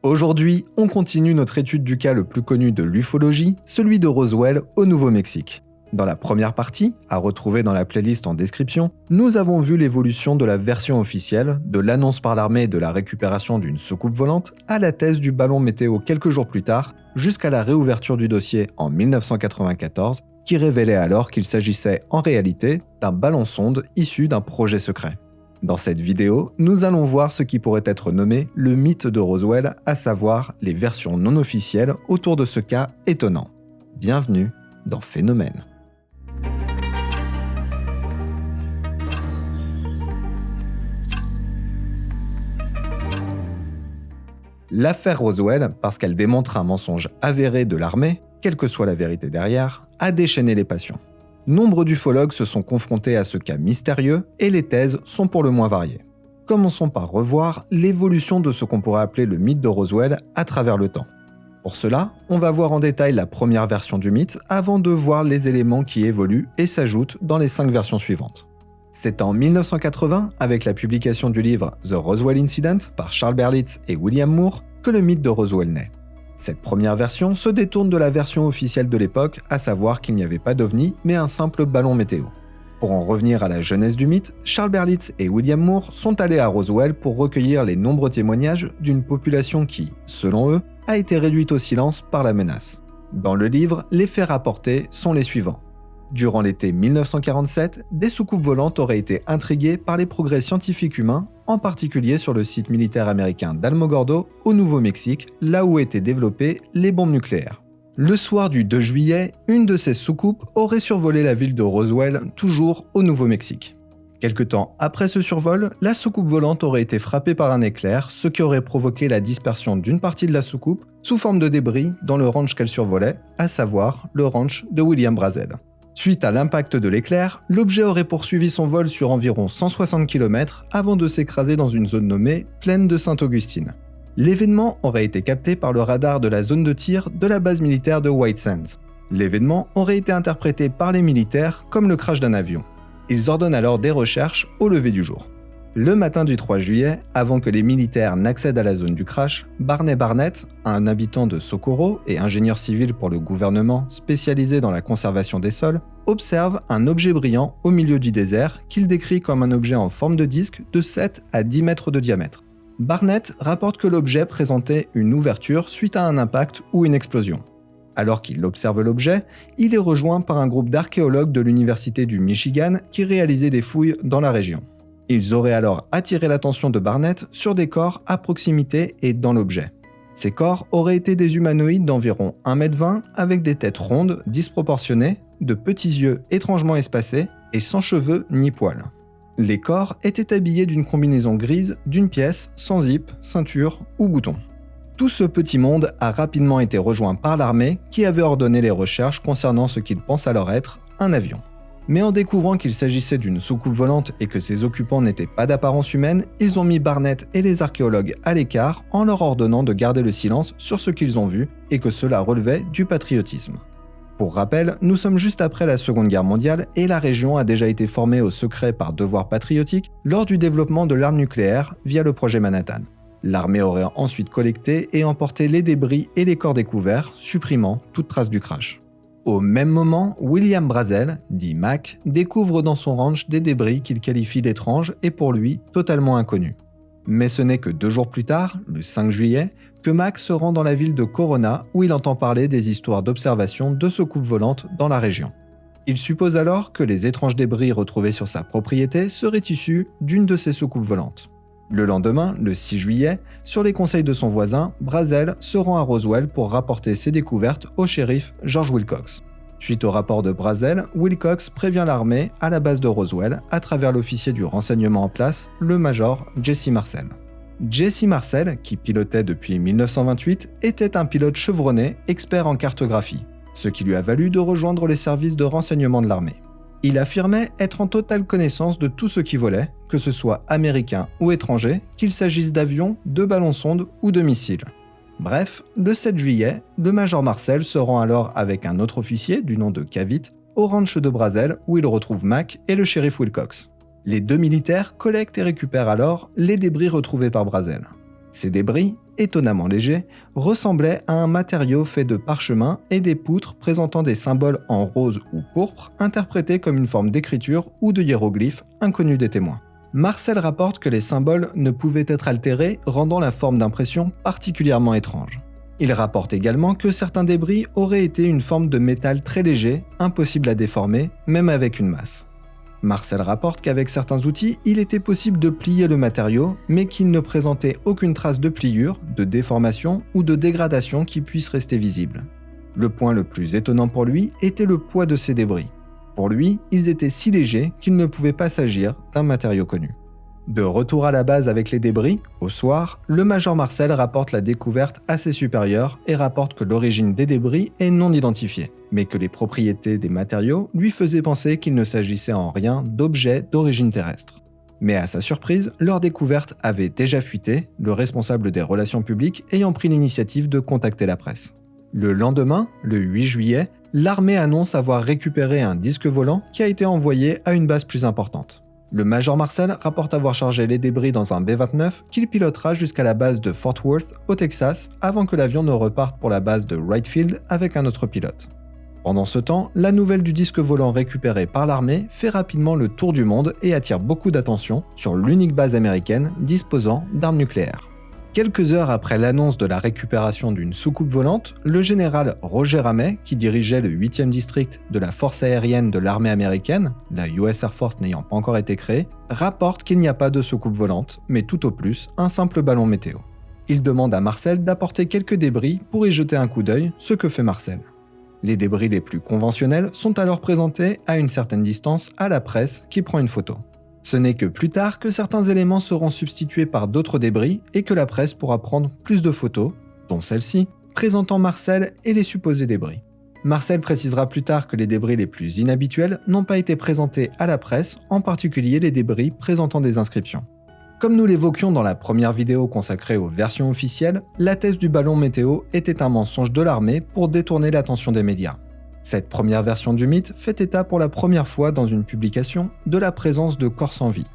Aujourd'hui, on continue notre étude du cas le plus connu de l'ufologie, celui de Roswell au Nouveau-Mexique. Dans la première partie, à retrouver dans la playlist en description, nous avons vu l'évolution de la version officielle, de l'annonce par l'armée de la récupération d'une soucoupe volante, à la thèse du ballon météo quelques jours plus tard, jusqu'à la réouverture du dossier en 1994, qui révélait alors qu'il s'agissait en réalité d'un ballon-sonde issu d'un projet secret. Dans cette vidéo, nous allons voir ce qui pourrait être nommé le mythe de Roswell, à savoir les versions non officielles autour de ce cas étonnant. Bienvenue dans Phénomène. L'affaire Roswell, parce qu'elle démontre un mensonge avéré de l'armée, quelle que soit la vérité derrière, a déchaîné les passions. Nombre d'ufologues se sont confrontés à ce cas mystérieux et les thèses sont pour le moins variées. Commençons par revoir l'évolution de ce qu'on pourrait appeler le mythe de Roswell à travers le temps. Pour cela, on va voir en détail la première version du mythe avant de voir les éléments qui évoluent et s'ajoutent dans les 5 versions suivantes. C'est en 1980, avec la publication du livre The Roswell Incident par Charles Berlitz et William Moore, que le mythe de Roswell naît. Cette première version se détourne de la version officielle de l'époque, à savoir qu'il n'y avait pas d'OVNI, mais un simple ballon météo. Pour en revenir à la genèse du mythe, Charles Berlitz et William Moore sont allés à Roswell pour recueillir les nombreux témoignages d'une population qui, selon eux, a été réduite au silence par la menace. Dans le livre, les faits rapportés sont les suivants. Durant l'été 1947, des soucoupes volantes auraient été intriguées par les progrès scientifiques humains, en particulier sur le site militaire américain d'Alamogordo, au Nouveau-Mexique, là où étaient développées les bombes nucléaires. Le soir du 2 juillet, une de ces soucoupes aurait survolé la ville de Roswell, toujours au Nouveau-Mexique. Quelque temps après ce survol, la soucoupe volante aurait été frappée par un éclair, ce qui aurait provoqué la dispersion d'une partie de la soucoupe sous forme de débris dans le ranch qu'elle survolait, à savoir le ranch de William Brazel. Suite à l'impact de l'éclair, l'objet aurait poursuivi son vol sur environ 160 km avant de s'écraser dans une zone nommée Plaine de Sainte-Augustine. L'événement aurait été capté par le radar de la zone de tir de la base militaire de White Sands. L'événement aurait été interprété par les militaires comme le crash d'un avion. Ils ordonnent alors des recherches au lever du jour. Le matin du 3 juillet, avant que les militaires n'accèdent à la zone du crash, Barney Barnett, un habitant de Socorro et ingénieur civil pour le gouvernement spécialisé dans la conservation des sols, observe un objet brillant au milieu du désert qu'il décrit comme un objet en forme de disque de 7 à 10 mètres de diamètre. Barnett rapporte que l'objet présentait une ouverture suite à un impact ou une explosion. Alors qu'il observe l'objet, il est rejoint par un groupe d'archéologues de l'université du Michigan qui réalisait des fouilles dans la région. Ils auraient alors attiré l'attention de Barnett sur des corps à proximité et dans l'objet. Ces corps auraient été des humanoïdes d'environ 1,20 m avec des têtes rondes, disproportionnées, de petits yeux étrangement espacés et sans cheveux ni poils. Les corps étaient habillés d'une combinaison grise d'une pièce, sans zip, ceinture ou bouton. Tout ce petit monde a rapidement été rejoint par l'armée qui avait ordonné les recherches concernant ce qu'ils pensent alors être un avion. Mais en découvrant qu'il s'agissait d'une soucoupe volante et que ses occupants n'étaient pas d'apparence humaine, ils ont mis Barnett et les archéologues à l'écart en leur ordonnant de garder le silence sur ce qu'ils ont vu et que cela relevait du patriotisme. Pour rappel, nous sommes juste après la Seconde Guerre mondiale et la région a déjà été formée au secret par devoir patriotique lors du développement de l'arme nucléaire via le projet Manhattan. L'armée aurait ensuite collecté et emporté les débris et les corps découverts, supprimant toute trace du crash. Au même moment, William Brazel, dit Mac, découvre dans son ranch des débris qu'il qualifie d'étranges et pour lui totalement inconnus. Mais ce n'est que 2 jours plus tard, le 5 juillet, que Mac se rend dans la ville de Corona où il entend parler des histoires d'observation de soucoupes volantes dans la région. Il suppose alors que les étranges débris retrouvés sur sa propriété seraient issus d'une de ces soucoupes volantes. Le lendemain, le 6 juillet, sur les conseils de son voisin, Brazel se rend à Roswell pour rapporter ses découvertes au shérif George Wilcox. Suite au rapport de Brazel, Wilcox prévient l'armée à la base de Roswell à travers l'officier du renseignement en place, le major Jesse Marcel. Jesse Marcel, qui pilotait depuis 1928, était un pilote chevronné, expert en cartographie, ce qui lui a valu de rejoindre les services de renseignement de l'armée. Il affirmait être en totale connaissance de tout ce qui volait, que ce soit américain ou étranger, qu'il s'agisse d'avions, de ballons-sondes ou de missiles. Bref, le 7 juillet, le major Marcel se rend alors avec un autre officier du nom de Cavit au ranch de Brazel où il retrouve Mac et le shérif Wilcox. Les 2 militaires collectent et récupèrent alors les débris retrouvés par Brazel. Ces débris, étonnamment légers, ressemblaient à un matériau fait de parchemin et des poutres présentant des symboles en rose ou pourpre interprétés comme une forme d'écriture ou de hiéroglyphes inconnus des témoins. Marcel rapporte que les symboles ne pouvaient être altérés, rendant la forme d'impression particulièrement étrange. Il rapporte également que certains débris auraient été une forme de métal très léger, impossible à déformer, même avec une masse. Marcel rapporte qu'avec certains outils, il était possible de plier le matériau, mais qu'il ne présentait aucune trace de pliure, de déformation ou de dégradation qui puisse rester visible. Le point le plus étonnant pour lui était le poids de ces débris. Pour lui, ils étaient si légers qu'il ne pouvait pas s'agir d'un matériau connu. De retour à la base avec les débris, au soir, le major Marcel rapporte la découverte à ses supérieurs et rapporte que l'origine des débris est non identifiée, mais que les propriétés des matériaux lui faisaient penser qu'il ne s'agissait en rien d'objets d'origine terrestre. Mais à sa surprise, leur découverte avait déjà fuité, le responsable des relations publiques ayant pris l'initiative de contacter la presse. Le lendemain, le 8 juillet, l'armée annonce avoir récupéré un disque volant qui a été envoyé à une base plus importante. Le major Marcel rapporte avoir chargé les débris dans un B-29 qu'il pilotera jusqu'à la base de Fort Worth, au Texas, avant que l'avion ne reparte pour la base de Wright Field avec un autre pilote. Pendant ce temps, la nouvelle du disque volant récupéré par l'armée fait rapidement le tour du monde et attire beaucoup d'attention sur l'unique base américaine disposant d'armes nucléaires. Quelques heures après l'annonce de la récupération d'une soucoupe volante, le général Roger Ramey, qui dirigeait le 8e district de la force aérienne de l'armée américaine, la US Air Force n'ayant pas encore été créée, rapporte qu'il n'y a pas de soucoupe volante, mais tout au plus un simple ballon météo. Il demande à Marcel d'apporter quelques débris pour y jeter un coup d'œil, ce que fait Marcel. Les débris les plus conventionnels sont alors présentés à une certaine distance à la presse qui prend une photo. Ce n'est que plus tard que certains éléments seront substitués par d'autres débris et que la presse pourra prendre plus de photos, dont celle-ci, présentant Marcel et les supposés débris. Marcel précisera plus tard que les débris les plus inhabituels n'ont pas été présentés à la presse, en particulier les débris présentant des inscriptions. Comme nous l'évoquions dans la première vidéo consacrée aux versions officielles, la thèse du ballon météo était un mensonge de l'armée pour détourner l'attention des médias. Cette première version du mythe fait état pour la première fois dans une publication de la présence de corps sans vie.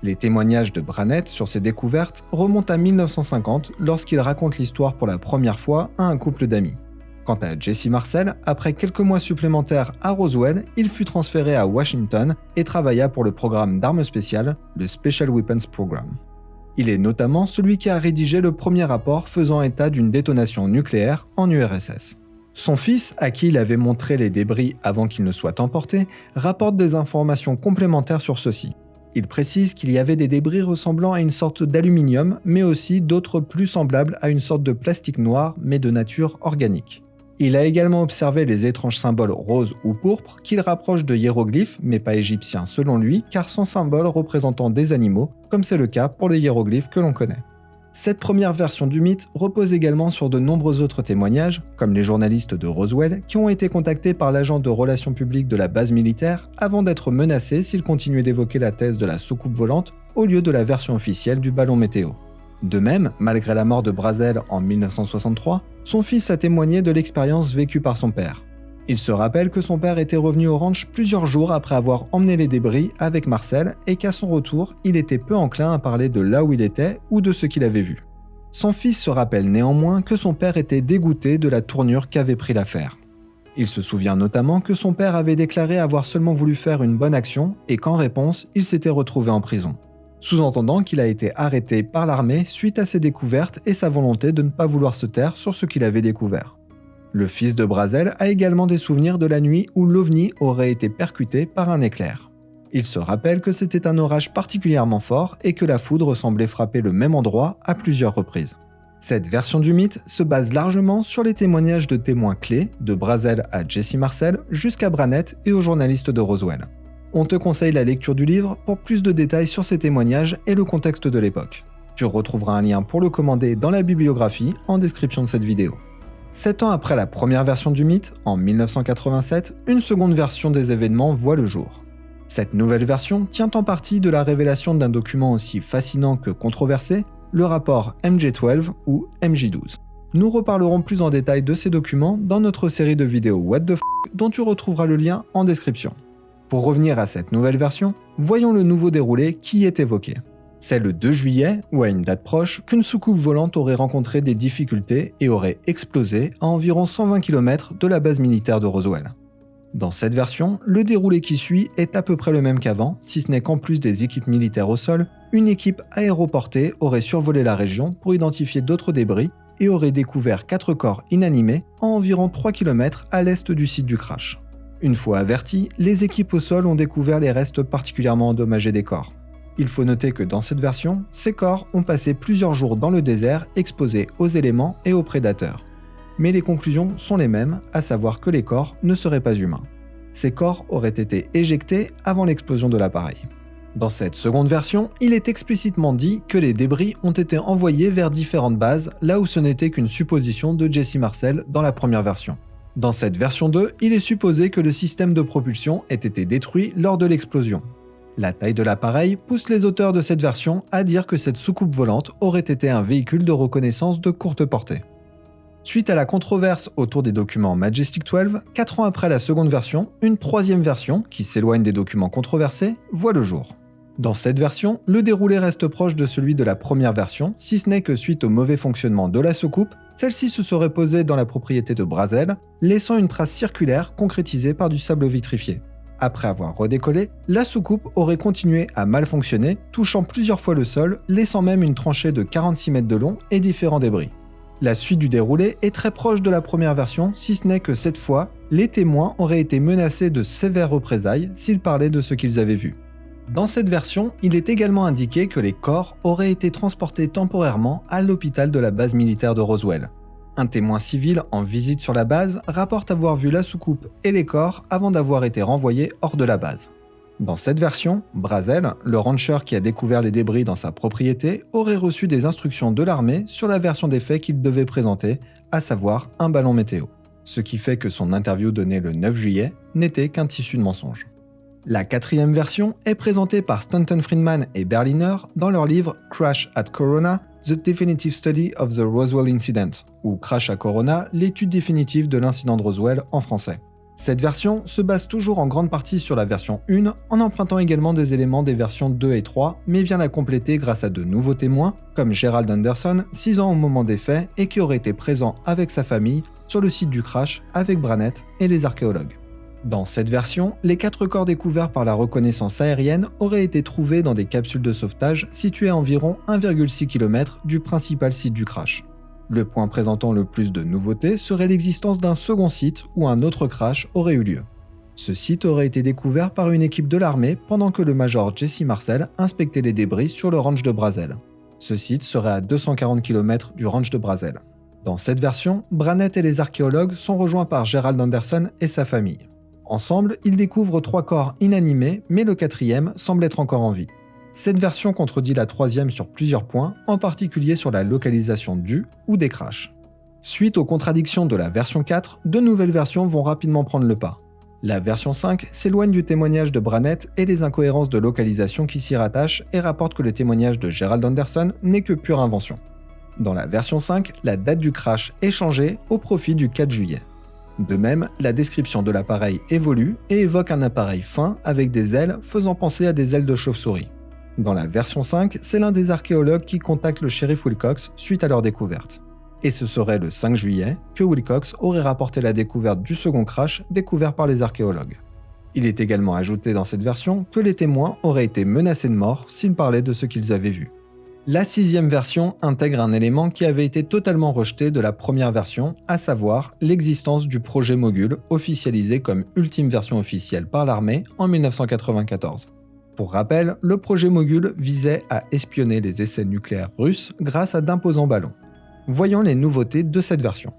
Les témoignages de Brannett sur ces découvertes remontent à 1950 lorsqu'il raconte l'histoire pour la première fois à un couple d'amis. Quant à Jesse Marcel, après quelques mois supplémentaires à Roswell, il fut transféré à Washington et travailla pour le programme d'armes spéciales, le Special Weapons Program. Il est notamment celui qui a rédigé le premier rapport faisant état d'une détonation nucléaire en URSS. Son fils, à qui il avait montré les débris avant qu'ils ne soient emportés, rapporte des informations complémentaires sur ceux-ci. Il précise qu'il y avait des débris ressemblant à une sorte d'aluminium, mais aussi d'autres plus semblables à une sorte de plastique noir, mais de nature organique. Il a également observé les étranges symboles roses ou pourpres qu'il rapproche de hiéroglyphes, mais pas égyptiens selon lui, car sans symboles représentant des animaux, comme c'est le cas pour les hiéroglyphes que l'on connaît. Cette première version du mythe repose également sur de nombreux autres témoignages, comme les journalistes de Roswell, qui ont été contactés par l'agent de relations publiques de la base militaire avant d'être menacés s'ils continuaient d'évoquer la thèse de la soucoupe volante au lieu de la version officielle du ballon météo. De même, malgré la mort de Brazel en 1963, son fils a témoigné de l'expérience vécue par son père. Il se rappelle que son père était revenu au ranch plusieurs jours après avoir emmené les débris avec Marcel et qu'à son retour, il était peu enclin à parler de là où il était ou de ce qu'il avait vu. Son fils se rappelle néanmoins que son père était dégoûté de la tournure qu'avait pris l'affaire. Il se souvient notamment que son père avait déclaré avoir seulement voulu faire une bonne action et qu'en réponse, il s'était retrouvé en prison. Sous-entendant qu'il a été arrêté par l'armée suite à ses découvertes et sa volonté de ne pas vouloir se taire sur ce qu'il avait découvert. Le fils de Brazel a également des souvenirs de la nuit où l'OVNI aurait été percuté par un éclair. Il se rappelle que c'était un orage particulièrement fort et que la foudre semblait frapper le même endroit à plusieurs reprises. Cette version du mythe se base largement sur les témoignages de témoins clés, de Brazel à Jesse Marcel jusqu'à Brannett et aux journalistes de Roswell. On te conseille la lecture du livre pour plus de détails sur ces témoignages et le contexte de l'époque. Tu retrouveras un lien pour le commander dans la bibliographie en description de cette vidéo. 7 ans après la première version du mythe, en 1987, une seconde version des événements voit le jour. Cette nouvelle version tient en partie de la révélation d'un document aussi fascinant que controversé, le rapport MJ12 ou MJ12. Nous reparlerons plus en détail de ces documents dans notre série de vidéos What the F*** dont tu retrouveras le lien en description. Pour revenir à cette nouvelle version, voyons le nouveau déroulé qui y est évoqué. C'est le 2 juillet, ou à une date proche, qu'une soucoupe volante aurait rencontré des difficultés et aurait explosé à environ 120 km de la base militaire de Roswell. Dans cette version, le déroulé qui suit est à peu près le même qu'avant, si ce n'est qu'en plus des équipes militaires au sol, une équipe aéroportée aurait survolé la région pour identifier d'autres débris et aurait découvert 4 corps inanimés à environ 3 km à l'est du site du crash. Une fois avertis, les équipes au sol ont découvert les restes particulièrement endommagés des corps. Il faut noter que dans cette version, ces corps ont passé plusieurs jours dans le désert exposés aux éléments et aux prédateurs. Mais les conclusions sont les mêmes, à savoir que les corps ne seraient pas humains. Ces corps auraient été éjectés avant l'explosion de l'appareil. Dans cette seconde version, il est explicitement dit que les débris ont été envoyés vers différentes bases, là où ce n'était qu'une supposition de Jesse Marcel dans la première version. Dans cette version 2, il est supposé que le système de propulsion ait été détruit lors de l'explosion. La taille de l'appareil pousse les auteurs de cette version à dire que cette soucoupe volante aurait été un véhicule de reconnaissance de courte portée. Suite à la controverse autour des documents Majestic 12, 4 ans après la seconde version, une troisième version, qui s'éloigne des documents controversés, voit le jour. Dans cette version, le déroulé reste proche de celui de la première version, si ce n'est que suite au mauvais fonctionnement de la soucoupe, celle-ci se serait posée dans la propriété de Brazel, laissant une trace circulaire concrétisée par du sable vitrifié. Après avoir redécollé, la soucoupe aurait continué à mal fonctionner, touchant plusieurs fois le sol, laissant même une tranchée de 46 mètres de long et différents débris. La suite du déroulé est très proche de la première version, si ce n'est que cette fois, les témoins auraient été menacés de sévères représailles s'ils parlaient de ce qu'ils avaient vu. Dans cette version, il est également indiqué que les corps auraient été transportés temporairement à l'hôpital de la base militaire de Roswell. Un témoin civil en visite sur la base rapporte avoir vu la soucoupe et les corps avant d'avoir été renvoyés hors de la base. Dans cette version, Brazel, le rancher qui a découvert les débris dans sa propriété, aurait reçu des instructions de l'armée sur la version des faits qu'il devait présenter, à savoir un ballon météo. Ce qui fait que son interview donnée le 9 juillet n'était qu'un tissu de mensonge. La quatrième version est présentée par Stanton Friedman et Berliner dans leur livre Crash at Corona, The Definitive Study of the Roswell Incident, ou Crash à Corona, l'étude définitive de l'incident de Roswell en français. Cette version se base toujours en grande partie sur la version 1, en empruntant également des éléments des versions 2 et 3, mais vient la compléter grâce à de nouveaux témoins, comme Gerald Anderson, 6 ans au moment des faits, et qui aurait été présent avec sa famille sur le site du crash avec Brannett et les archéologues. Dans cette version, les 4 corps découverts par la reconnaissance aérienne auraient été trouvés dans des capsules de sauvetage situées à environ 1,6 km du principal site du crash. Le point présentant le plus de nouveautés serait l'existence d'un second site où un autre crash aurait eu lieu. Ce site aurait été découvert par une équipe de l'armée pendant que le major Jesse Marcel inspectait les débris sur le ranch de Brazel. Ce site serait à 240 km du ranch de Brazel. Dans cette version, Brannett et les archéologues sont rejoints par Gerald Anderson et sa famille. Ensemble, ils découvrent 3 corps inanimés, mais le 4e semble être encore en vie. Cette version contredit la 3e sur plusieurs points, en particulier sur la localisation du ou des crashs. Suite aux contradictions de la version 4, de nouvelles versions vont rapidement prendre le pas. La version 5 s'éloigne du témoignage de Brannett et des incohérences de localisation qui s'y rattachent et rapporte que le témoignage de Gerald Anderson n'est que pure invention. Dans la version 5, la date du crash est changée au profit du 4 juillet. De même, la description de l'appareil évolue et évoque un appareil fin avec des ailes faisant penser à des ailes de chauve-souris. Dans la version 5, c'est l'un des archéologues qui contacte le shérif Wilcox suite à leur découverte. Et ce serait le 5 juillet que Wilcox aurait rapporté la découverte du second crash découvert par les archéologues. Il est également ajouté dans cette version que les témoins auraient été menacés de mort s'ils parlaient de ce qu'ils avaient vu. La 6e version intègre un élément qui avait été totalement rejeté de la première version, à savoir l'existence du projet Mogul, officialisé comme ultime version officielle par l'armée en 1994. Pour rappel, le projet Mogul visait à espionner les essais nucléaires russes grâce à d'imposants ballons. Voyons les nouveautés de cette version.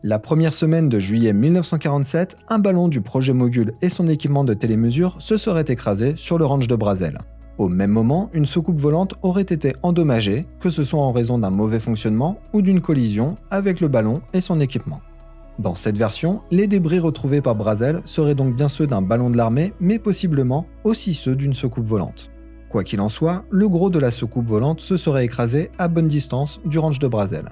La première semaine de juillet 1947, un ballon du projet Mogul et son équipement de télémesure se serait écrasé sur le ranch de Brazel. Au même moment, une soucoupe volante aurait été endommagée, que ce soit en raison d'un mauvais fonctionnement ou d'une collision avec le ballon et son équipement. Dans cette version, les débris retrouvés par Brazel seraient donc bien ceux d'un ballon de l'armée, mais possiblement aussi ceux d'une soucoupe volante. Quoi qu'il en soit, le gros de la soucoupe volante se serait écrasé à bonne distance du ranch de Brazel.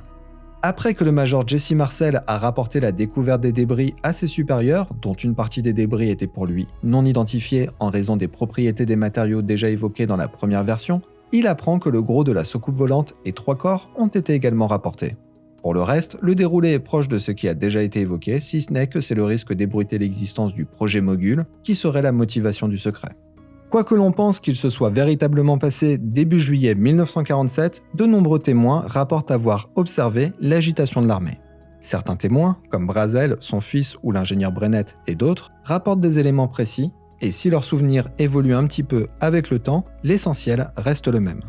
Après que le major Jesse Marcel a rapporté la découverte des débris à ses supérieurs, dont une partie des débris était pour lui non identifiée en raison des propriétés des matériaux déjà évoqués dans la première version, il apprend que le gros de la soucoupe volante et 3 corps ont été également rapportés. Pour le reste, le déroulé est proche de ce qui a déjà été évoqué, si ce n'est que c'est le risque d'ébruiter l'existence du projet Mogul qui serait la motivation du secret. Quoi que l'on pense qu'il se soit véritablement passé début juillet 1947, de nombreux témoins rapportent avoir observé l'agitation de l'armée. Certains témoins, comme Brazel, son fils ou l'ingénieur Brennett et d'autres, rapportent des éléments précis, et si leurs souvenirs évoluent un petit peu avec le temps, l'essentiel reste le même.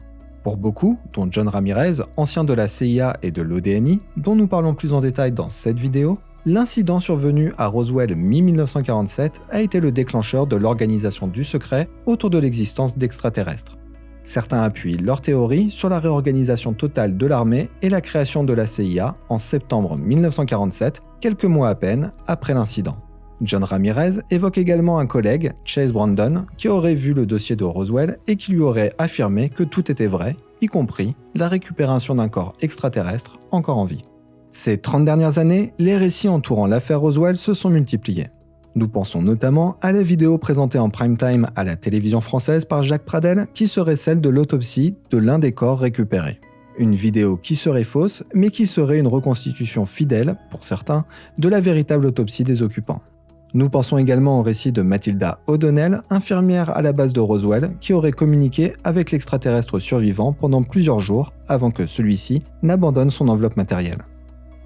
Pour beaucoup, dont John Ramirez, ancien de la CIA et de l'ODNI, dont nous parlons plus en détail dans cette vidéo, l'incident survenu à Roswell mi-1947 a été le déclencheur de l'organisation du secret autour de l'existence d'extraterrestres. Certains appuient leur théorie sur la réorganisation totale de l'armée et la création de la CIA en septembre 1947, quelques mois à peine après l'incident. John Ramirez évoque également un collègue, Chase Brandon, qui aurait vu le dossier de Roswell et qui lui aurait affirmé que tout était vrai, y compris la récupération d'un corps extraterrestre encore en vie. Ces 30 dernières années, les récits entourant l'affaire Roswell se sont multipliés. Nous pensons notamment à la vidéo présentée en prime time à la télévision française par Jacques Pradel, qui serait celle de l'autopsie de l'un des corps récupérés. Une vidéo qui serait fausse, mais qui serait une reconstitution fidèle, pour certains, de la véritable autopsie des occupants. Nous pensons également au récit de Matilda O'Donnell, infirmière à la base de Roswell, qui aurait communiqué avec l'extraterrestre survivant pendant plusieurs jours avant que celui-ci n'abandonne son enveloppe matérielle.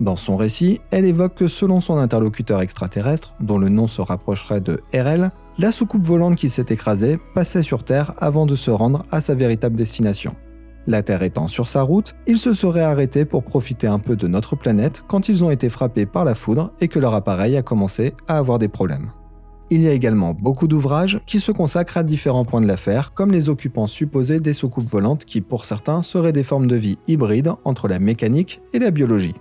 Dans son récit, elle évoque que selon son interlocuteur extraterrestre, dont le nom se rapprocherait de RL, la soucoupe volante qui s'est écrasée passait sur Terre avant de se rendre à sa véritable destination. La Terre étant sur sa route, ils se seraient arrêtés pour profiter un peu de notre planète quand ils ont été frappés par la foudre et que leur appareil a commencé à avoir des problèmes. Il y a également beaucoup d'ouvrages qui se consacrent à différents points de l'affaire, comme les occupants supposés des soucoupes volantes qui, pour certains, seraient des formes de vie hybrides entre la mécanique et la biologie.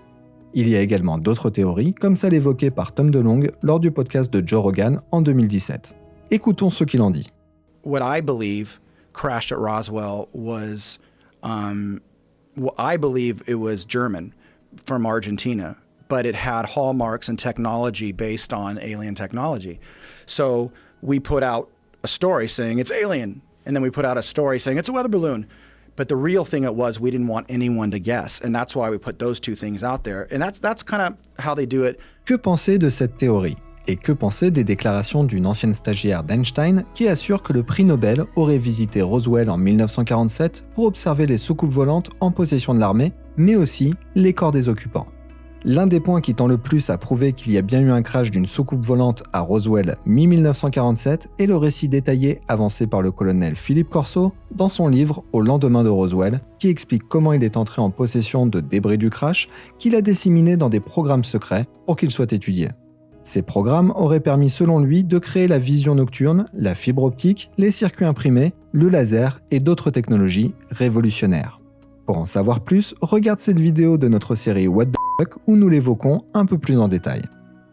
Il y a également d'autres théories, comme celle évoquée par Tom DeLonge lors du podcast de Joe Rogan en 2017. Écoutons ce qu'il en dit. What I believe crashed at Roswell was, I believe it was German from Argentina, but it had hallmarks and technology based on alien technology. So we put out a story saying it's alien, and then we put out a story saying it's a weather balloon. But the real thing it was, we didn't want anyone to guess, and that's why we put those two things out there. And that's kind of how they do it. Que penser de cette théorie? Et que penser des déclarations d'une ancienne stagiaire d'Einstein qui assure que le prix Nobel aurait visité Roswell en 1947 pour observer les soucoupes volantes en possession de l'armée, mais aussi les corps des occupants? L'un des points qui tend le plus à prouver qu'il y a bien eu un crash d'une soucoupe volante à Roswell mi-1947 est le récit détaillé avancé par le colonel Philippe Corso dans son livre Au lendemain de Roswell, qui explique comment il est entré en possession de débris du crash qu'il a disséminés dans des programmes secrets pour qu'ils soient étudiés. Ces programmes auraient permis selon lui de créer la vision nocturne, la fibre optique, les circuits imprimés, le laser et d'autres technologies révolutionnaires. Pour en savoir plus, regarde cette vidéo de notre série What the Fuck où nous l'évoquons un peu plus en détail.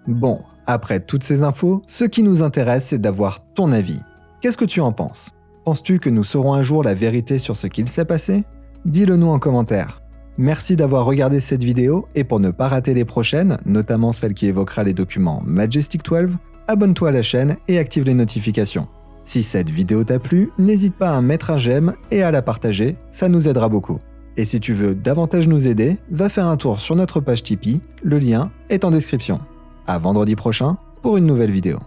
Bon, après toutes ces infos, ce qui nous intéresse c'est d'avoir ton avis. Qu'est-ce que tu en penses? Penses-tu que nous saurons un jour la vérité sur ce qu'il s'est passé? Dis-le nous en commentaire. Merci d'avoir regardé cette vidéo et pour ne pas rater les prochaines, notamment celle qui évoquera les documents Majestic 12, abonne-toi à la chaîne et active les notifications. Si cette vidéo t'a plu, n'hésite pas à mettre un j'aime et à la partager, ça nous aidera beaucoup. Et si tu veux davantage nous aider, va faire un tour sur notre page Tipeee, le lien est en description. À vendredi prochain pour une nouvelle vidéo.